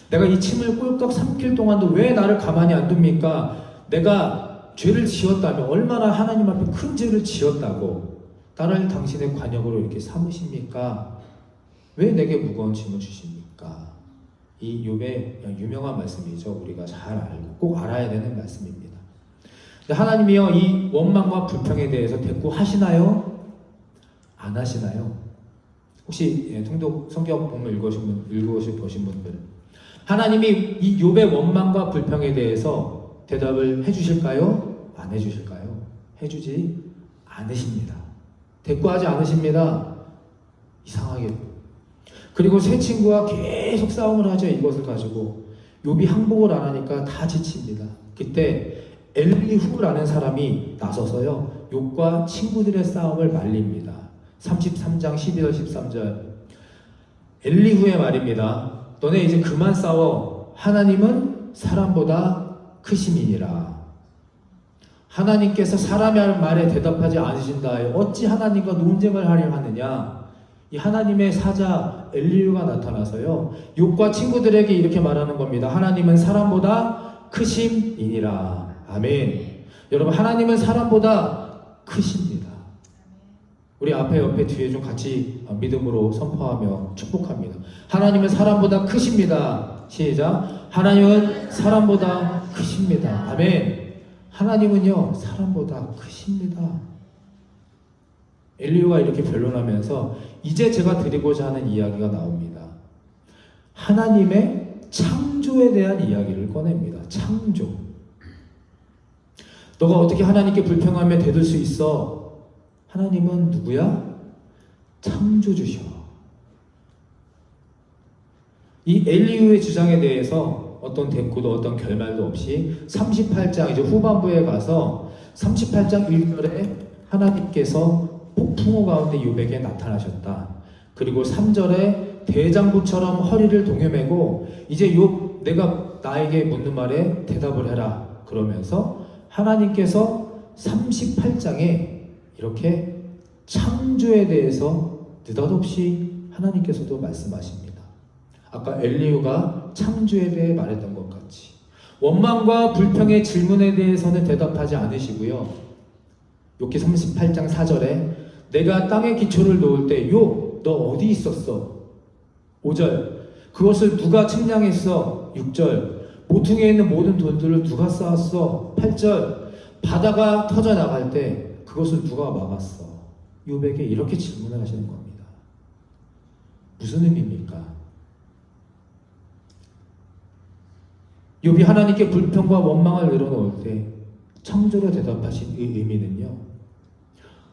내가 이 침을 꼴깍 삼킬 동안도 왜 나를 가만히 안 둡니까? 내가 죄를 지었다면 얼마나 하나님 앞에 큰 죄를 지었다고 나를 당신의 관역으로 이렇게 삼으십니까? 왜 내게 무거운 짐을 주십니까? 이 욥의 유명한 말씀이죠. 우리가 잘 알고 꼭 알아야 되는 말씀입니다. 하나님이요 이 원망과 불평에 대해서 대꾸하시나요? 안 하시나요? 혹시 통독 성경 본문 읽어보신 분들, 하나님이 이 욥의 원망과 불평에 대해서 대답을 해주실까요? 안 해주실까요? 해주지 않으십니다. 대꾸하지 않으십니다. 이상하게. 그리고 세 친구와 계속 싸움을 하죠. 이것을 가지고 욥이 항복을 안 하니까 다 지칩니다. 그때 엘리후라는 사람이 나서서요 욥과 친구들의 싸움을 말립니다. 33장 12절 13절 엘리후의 말입니다. 너네 이제 그만 싸워. 하나님은 사람보다 크심이니라. 하나님께서 사람의 말에 대답하지 않으신다. 어찌 하나님과 논쟁을 하려 하느냐. 이 하나님의 사자 엘리후가 나타나서요 욥과 친구들에게 이렇게 말하는 겁니다. 하나님은 사람보다 크심이니라. 아멘. 여러분, 하나님은 사람보다 크십니다. 우리 앞에 옆에 뒤에 좀 같이 믿음으로 선포하며 축복합니다. 하나님은 사람보다 크십니다. 시작. 하나님은 사람보다 크십니다. 아멘. 하나님은요 사람보다 크십니다. 엘리후가 이렇게 변론하면서 이제 제가 드리고자 하는 이야기가 나옵니다. 하나님의 창조에 대한 이야기를 꺼냅니다. 창조. 너가 어떻게 하나님께 불평하며 대들 수 있어? 하나님은 누구야? 창조주셔. 이 엘리후의 주장에 대해서 어떤 대꾸도 어떤 결말도 없이 38장 이제 후반부에 가서 38장 1절에 하나님께서 폭풍우 가운데 욥에게 나타나셨다. 그리고 3절에 대장부처럼 허리를 동여매고 이제 욥 내가 나에게 묻는 말에 대답을 해라. 그러면서 하나님께서 38장에 이렇게 창조에 대해서 느닷없이 하나님께서도 말씀하십니다. 아까 엘리후가 창조에 대해 말했던 것 같이 원망과 불평의 질문에 대해서는 대답하지 않으시고요. 욥기 38장 4절에 내가 땅에 기초를 놓을 때 욥, 너 어디 있었어? 5절 그것을 누가 측량했어? 6절 모퉁이에 있는 모든 돌들을 누가 쌓았어? 8절 바다가 터져 나갈 때 그것을 누가 막았어? 욥에게 이렇게 질문을 하시는 겁니다. 무슨 의미입니까? 욥이 하나님께 불평과 원망을 늘어놓을 때 창조로 대답하신 이 의미는요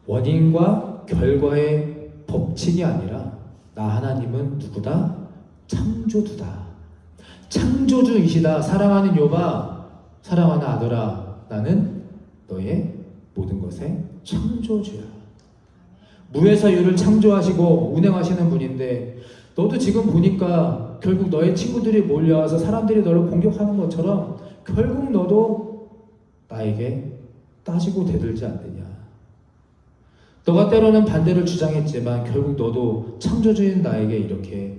원인과 결과의 법칙이 아니라 나 하나님은 누구다? 창조주다. 창조주이시다. 사랑하는 욥아, 사랑하는 아들아, 나는 너의 모든 것의 창조주야. 무에서 유를 창조하시고 운행하시는 분인데 너도 지금 보니까 결국 너의 친구들이 몰려와서 사람들이 너를 공격하는 것처럼 결국 너도 나에게 따지고 대들지 않느냐. 너가 때로는 반대를 주장했지만 결국 너도 창조주인 나에게 이렇게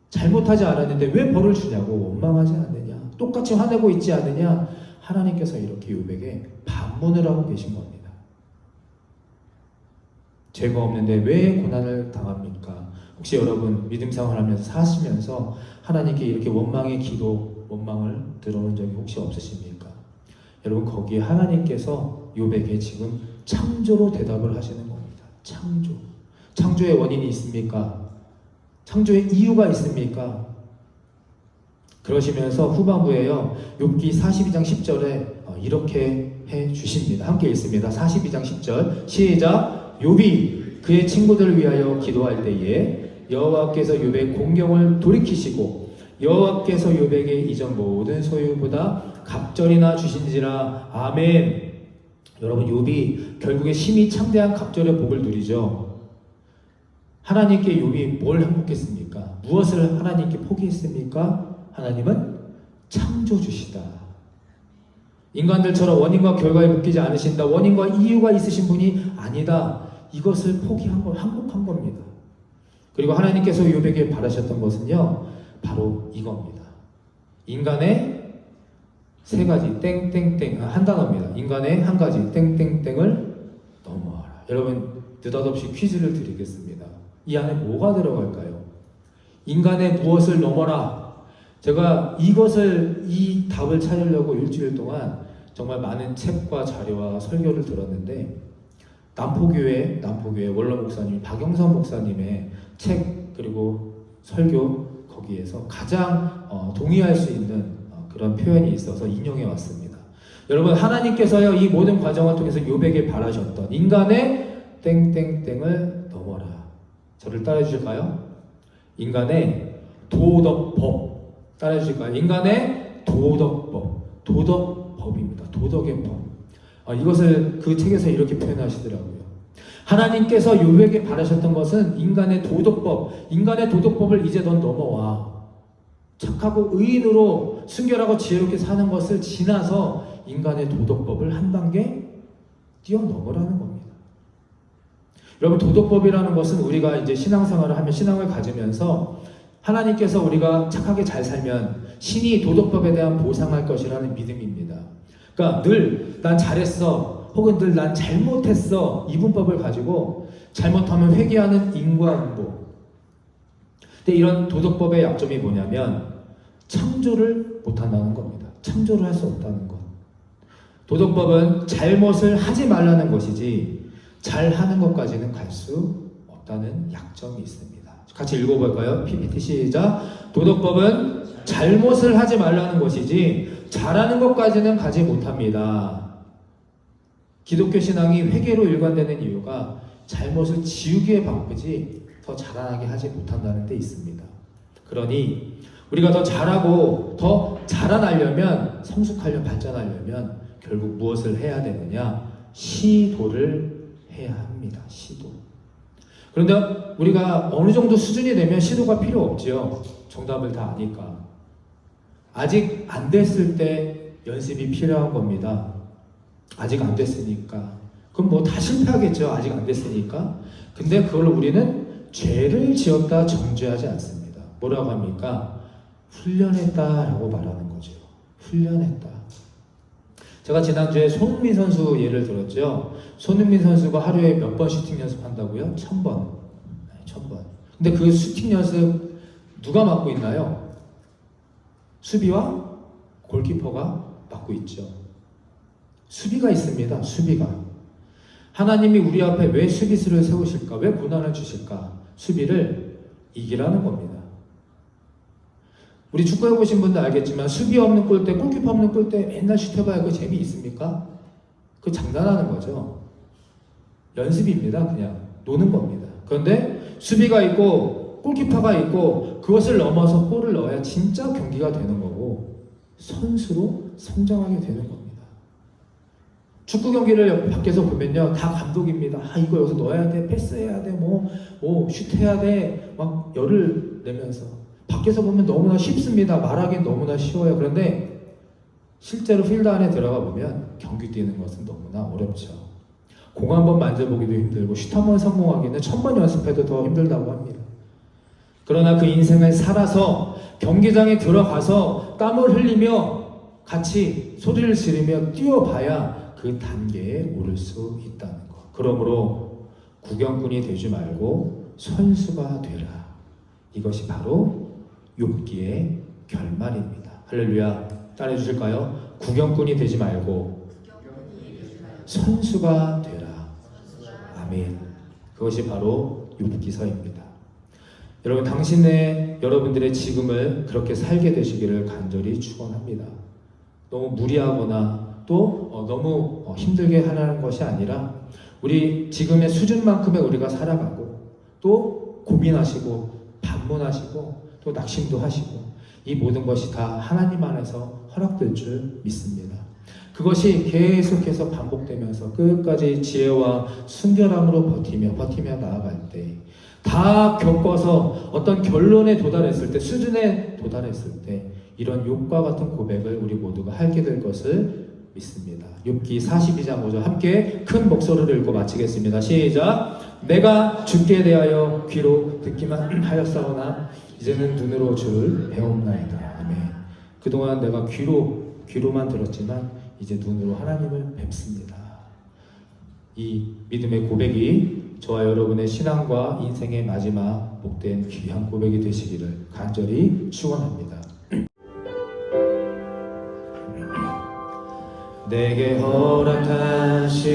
잘못하지 않았는데 왜 벌을 주냐고 원망하지 않느냐. 똑같이 화내고 있지 않느냐. 하나님께서 이렇게 욥에게 반문을 하고 계신 겁니다. 죄가 없는데 왜 고난을 당합니까? 혹시 여러분 믿음 생활하면서 사시면서 하나님께 이렇게 원망의 기도, 원망을 들어온 적이 혹시 없으십니까? 여러분 거기에 하나님께서 욥에게 지금 창조로 대답을 하시는 겁니다. 창조. 창조의 원인이 있습니까? 창조의 이유가 있습니까? 그러시면서 후반부에요. 욥기 42장 10절에 이렇게 해 주십니다. 함께 읽습니다. 42장 10절 시작. 욥이 그의 친구들을 위하여 기도할 때에 여호와께서 욥의 공경을 돌이키시고 여호와께서 욥에게 이전 모든 소유보다 갑절이나 주신지라. 아멘. 여러분 욥이 결국에 심히 창대한 갑절의 복을 누리죠. 하나님께 욥이 뭘 행복했습니까? 무엇을 하나님께 포기했습니까? 하나님은 창조주시다. 인간들처럼 원인과 결과에 묶이지 않으신다. 원인과 이유가 있으신 분이 아니다. 이것을 포기한 걸 항복한 겁니다. 그리고 하나님께서 욥에게 바라셨던 것은요 바로 이겁니다. 인간의 세 가지 땡땡땡 한 단어입니다. 인간의 한 가지 땡땡땡을 넘어와라. 여러분 느닷없이 퀴즈를 드리겠습니다. 이 안에 뭐가 들어갈까요? 인간의 무엇을 넘어라. 제가 이 답을 찾으려고 일주일 동안 정말 많은 책과 자료와 설교를 들었는데 남포교회 원로 목사님 박영선 목사님의 책 그리고 설교 거기에서 가장 동의할 수 있는 그런 표현이 있어서 인용해 왔습니다. 여러분 하나님께서요 이 모든 과정을 통해서 욥에게 바라셨던 인간의 땡땡땡을 넘어라. 저를 따라해 주실까요? 인간의 도덕법 따라해 주실까요? 인간의 도덕법 도덕법입니다. 도덕의 법. 이것을 그 책에서 이렇게 표현하시더라고요. 하나님께서 욥에게 바라셨던 것은 인간의 도덕법, 인간의 도덕법을 이제 넌 넘어와. 착하고 의인으로 순결하고 지혜롭게 사는 것을 지나서 인간의 도덕법을 한 단계 뛰어넘으라는 겁니다. 여러분, 도덕법이라는 것은 우리가 이제 신앙생활을 하면, 신앙을 가지면서 하나님께서 우리가 착하게 잘 살면 신이 도덕법에 대한 보상할 것이라는 믿음입니다. 그러니까 늘 난 잘했어, 혹은 늘 난 잘못했어, 이분법을 가지고 잘못하면 회개하는 인과응보. 근데 이런 도덕법의 약점이 뭐냐면 창조를 못한다는 겁니다. 창조를 할 수 없다는 것. 도덕법은 잘못을 하지 말라는 것이지 잘하는 것까지는 갈 수 없다는 약점이 있습니다. 같이 읽어볼까요? PPT 시작. 도덕법은 잘못을 하지 말라는 것이지 잘하는 것까지는 가지 못합니다. 기독교 신앙이 회개로 일관되는 이유가 잘못을 지우기에 바쁘지 더 자라나게 하지 못한다는 데 있습니다. 그러니 우리가 더 잘하고 더 자라나려면, 성숙하려면, 발전하려면 결국 무엇을 해야 되느냐? 시도를 해야 합니다. 시도. 그런데 우리가 어느 정도 수준이 되면 시도가 필요 없지요. 정답을 다 아니까. 아직 안 됐을 때 연습이 필요한 겁니다. 아직 안 됐으니까. 그럼 뭐 다 실패하겠죠. 아직 안 됐으니까. 근데 그걸로 우리는 죄를 지었다 정죄하지 않습니다. 뭐라고 합니까? 훈련했다라고 말하는 거죠. 훈련했다. 제가 지난주에 손흥민 선수 예를 들었죠. 손흥민 선수가 하루에 몇 번 슈팅 연습한다고요? 1000번. 1000번. 근데 그 슈팅 연습 누가 맡고 있나요? 수비와 골키퍼가 맡고 있죠. 수비가 있습니다. 수비가. 하나님이 우리 앞에 왜 수비수를 세우실까? 왜 고난을 주실까? 수비를 이기라는 겁니다. 우리 축구 해보신 분들 알겠지만 수비 없는 골대, 골키퍼 없는 골대 맨날 슛해봐야 그 재미 있습니까? 그 장난하는 거죠. 연습입니다. 그냥 노는 겁니다. 그런데 수비가 있고 골키퍼가 있고 그것을 넘어서 골을 넣어야 진짜 경기가 되는 거고 선수로 성장하게 되는 겁니다. 축구 경기를 밖에서 보면요, 다 감독입니다. 이거 여기서 넣어야 돼, 패스해야 돼, 슛해야 돼, 막 열을 내면서. 밖에서 보면 너무나 쉽습니다. 말하기엔 너무나 쉬워요. 그런데 실제로 필드 안에 들어가 보면 경기 뛰는 것은 너무나 어렵죠. 공 한 번 만져보기도 힘들고 슛 한 번 성공하기는 1000번 연습해도 더 힘들다고 합니다. 그러나 그 인생을 살아서 경기장에 들어가서 땀을 흘리며 같이 소리를 지르며 뛰어봐야 그 단계에 오를 수 있다는 것. 그러므로 구경꾼이 되지 말고 선수가 되라. 이것이 바로 욥기의 결말입니다. 할렐루야. 따라해 주실까요? 구경꾼이 되지 말고 선수가 되라. 아멘. 그것이 바로 욥기서입니다. 여러분, 여러분들의 지금을 그렇게 살게 되시기를 간절히 축원합니다. 너무 무리하거나 또 너무 힘들게 하라는 것이 아니라 우리 지금의 수준만큼의 우리가 살아가고 또 고민하시고 반문하시고 또 낙심도 하시고 이 모든 것이 다 하나님 안에서 허락될 줄 믿습니다. 그것이 계속해서 반복되면서 끝까지 지혜와 순결함으로 버티며 나아갈 때 다 겪어서 어떤 결론에 도달했을 때, 수준에 도달했을 때 이런 욥과 같은 고백을 우리 모두가 하게 될 것을 믿습니다. 욥기 42장 5절 함께 큰 목소리를 읽고 마치겠습니다. 시작. 내가 주께 대하여 귀로 듣기만 하였사오나 이제는 눈으로 주를 배움나이다. 아멘. 그동안 내가 귀로만 들었지만 이제 눈으로 하나님을 뵙습니다. 이 믿음의 고백이 저와 여러분의 신앙과 인생의 마지막 복된 귀한 고백이 되시기를 간절히 축원합니다. 내게 허락하신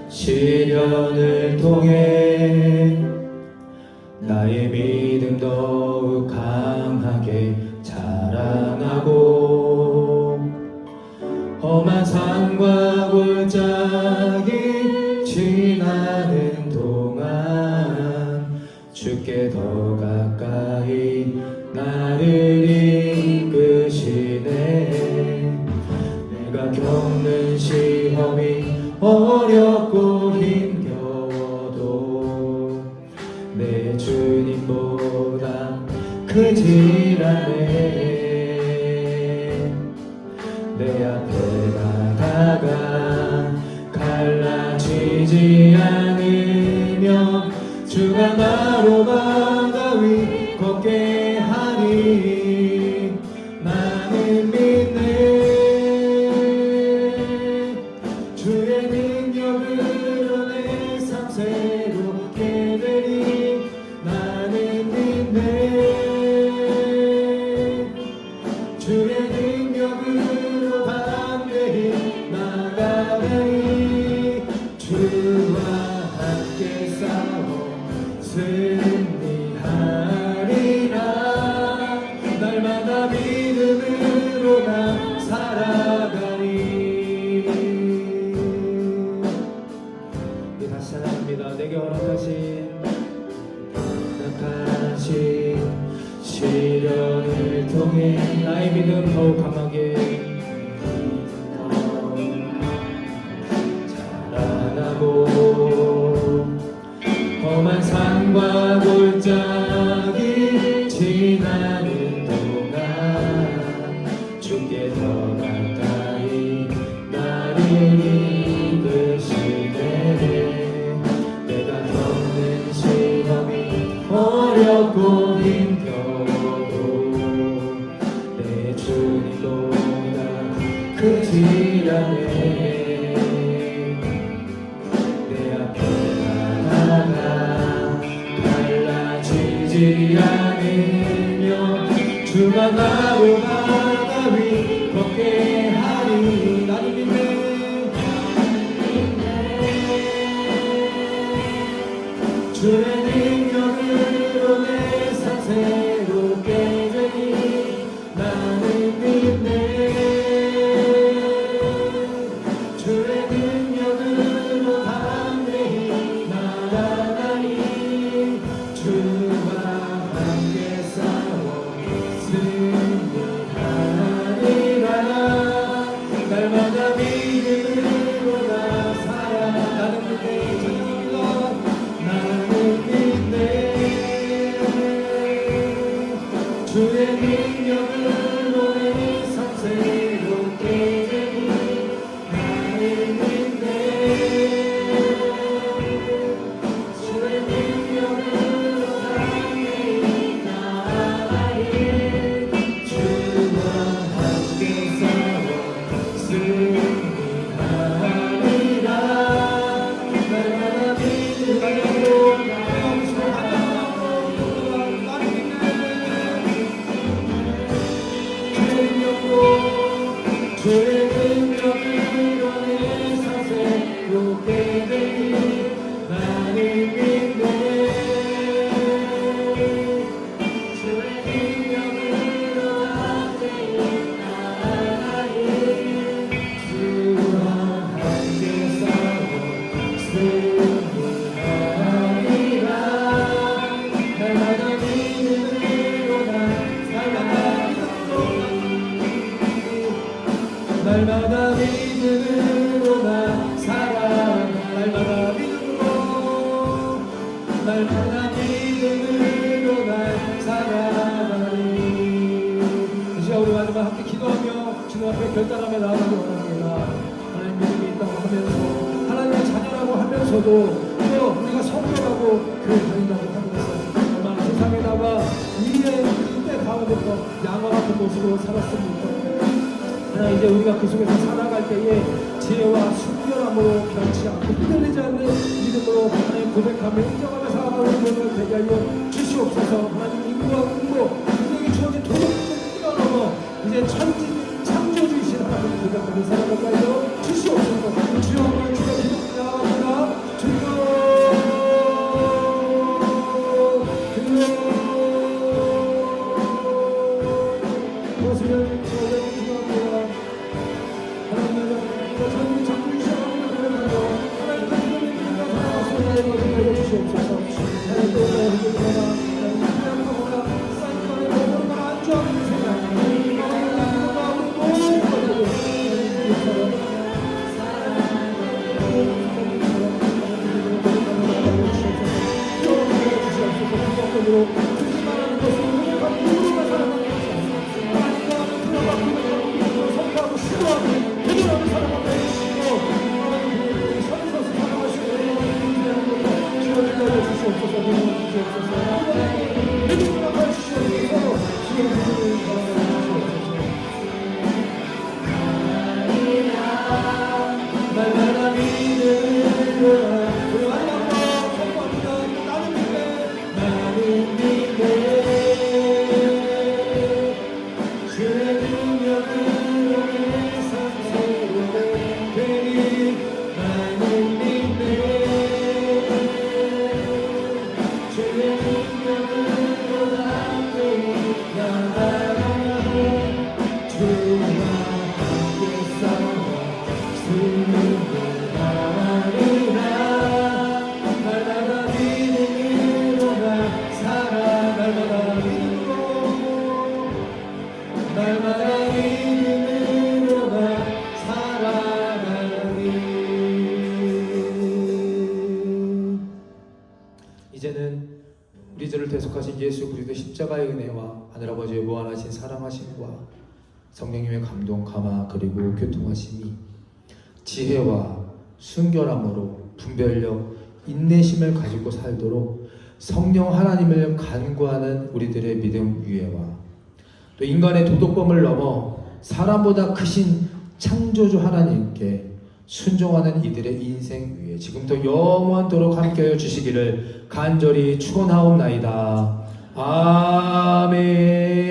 시련을 통해 나의 믿음 더욱 강하게 자라나고 험한 산과 골짜기 지나는 동안 주께 더 가까이 나를 이끄시네. 내가 크질 않네. 내 앞에 바다가 갈라지지 않으며 주가 나로 바다 위 걷게 하니 나는 믿네. 주의 능력으로 내 삶 새롭게 되리. 나는 믿네. 주의 능력으로 담대히 나가리. 주와 함께 싸워 승리하리라. 날마다 믿음으로 나 살아가리. 네, 다시 찬양합니다. 내게 허락하신 시련을 통해 나의 믿음 더욱 강하게 자라나고 험한 산과 골짜기 지나는 동안 주께 더 가까이 나를 이끄시네. 내가 겪는 시험이 어렵고 힘겨워도 내 주님보다 크지 않네. 갈라지지 않으며 주가 나로 바다 위 걷게 하리. 나는 믿네. 주의 능력으로 내 삶 새롭게 되니 나는 믿네. 주의 능력으로 담대히 나아가리. 주와 함께 싸워 승리하리라. 날마다 믿음으로 나 살아. 나는 믿네. 찬양합니다. 나는 믿네. 주의 능력으로 내 삶 새롭게 되니 나는 믿네. 주의 능력으로 담대히 나아가리. 주와 함께 싸워 승리하리라. 날마다 믿음으로 주의 능력으로 내 삶 새롭게 되니 나는 믿네. 주의 능력으로 담대히 나아가리. 주와 함께 싸워 승리하리라. 날마다 믿음으로 나 살아가리. 날마다 믿음으로 나 살아가. 날마다 믿음으로 날마다 믿음으로 나 살아가리. 이 시간 우리 마지막 함께 기도하며 주님 앞에 결단하며 나아가기 원합니다. 하나님 믿음이 있다고 하면서 하나님의 자녀라고 하면서도 또 우리가 성결하고 교회 다닌다고 하면서 얼마나 세상에다가 이때 가운데서 양화 같은 모습으로 살았습니까? 하나 이제 우리가 그 속에서 살아갈 때에 지혜와 순결함으로 변치 않고 흔들리지 않는 믿음으로 하나님 고백하며 인정하며 살아가는 우리를 되게 하여 주시옵소서. 하나님 인구와 공고 우리에게 주어진 도덕을 뛰어넘어 이제 창조주이신 하나님 고백하며 살아가게 하여 주시옵소서. 주여 오늘 주여 기도합니다. 주여 그것을 주시옵소서. 날마다 믿음으로 우리 마지막으로 선포합니다. 나는 믿네 주의 능력으로 내 삶 새롭게 되리 나는 믿네 주의 능력으로 나를 나아가리 주와 함께 싸워 주님을 바라리라 날마다 믿음으로 나 살아 날마다 믿음으로 날마다 믿음으로 나 살아가리. 이제는 우리 죄를 대속하신 예수 그리스도 십자가의 은혜와 하늘아버지의 무한하신 사랑하심과 성령님의 감동, 감화 그리고 교통하심이 지혜와 순결함으로 분별력, 인내심을 가지고 살도록 성령 하나님을 간구하는 우리들의 믿음 위에와 또 인간의 도덕범을 넘어 사람보다 크신 창조주 하나님께 순종하는 이들의 인생 위에 지금부터 영원토록 함께하여 주시기를 간절히 축원하옵나이다. 아멘.